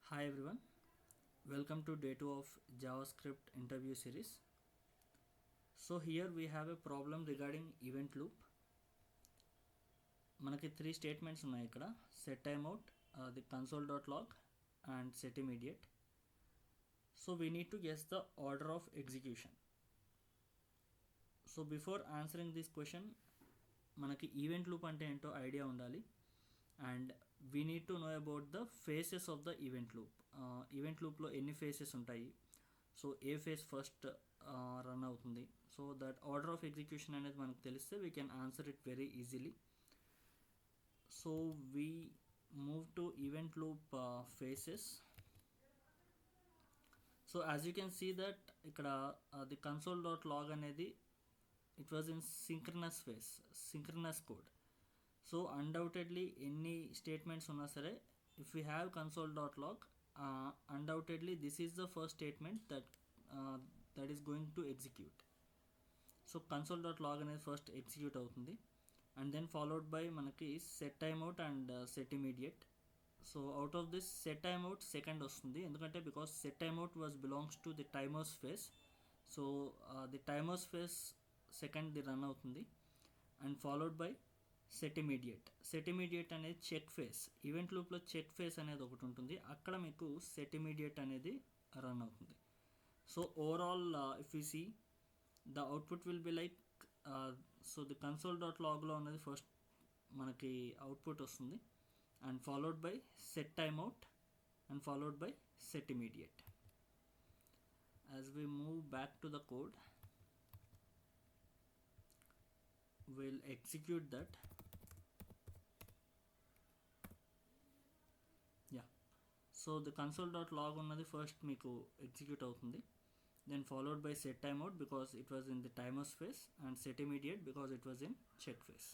Hi everyone, welcome to day 2 of JavaScript interview series. So here we have a problem regarding event loop. మనకి 3 statements ఉన్నాయి ఇక్కడ set timeout, the console.log and set immediate. So we need to guess the order of execution. So before answering this question, మనకి event loop అంటే ఏంటో idea ఉండాలి and we need to know about the phases of the event loop. Event లూప్లో ఎన్ని phases ఉంటాయి, so ఏ phase first run అవుతుంది, so that order of execution అనేది మనకు తెలిస్తే we can answer it very easily. So we move to event loop phases. So as you can see that ఇక్కడ the console.log అనేది it was in synchronous code. So undoubtedly any statements uన్నా సరే, if we have console.log, undoubtedly this is the first statement that is going to execute. So console.log అనేది first execute అవుతుంది and then followed by మనకి set timeout అండ్ set immediate. So out of this set timeout second వస్తుంది, ఎందుకంటే because set timeout was belongs to the timers phase. So the timers phase second the run అవుతుంది and followed by set immediate అనేది check phase. Event లూప్లో check phase అనేది ఒకటి ఉంటుంది, అక్కడ మీకు సెట్ ఇమీడియట్ అనేది రన్ అవుతుంది. So overall if you see the output will be like, so the console.logలో ఉన్నది ఫస్ట్ మనకి అవుట్పుట్ వస్తుంది and followed by set timeout and followed by set immediate. As we move back to the code, we'll execute that. Yeah, so the console.log ఉన్నది first మీకు execute అవుతుంది, then followed by set timeout because it was in the timers phase and set immediate because it was in check face.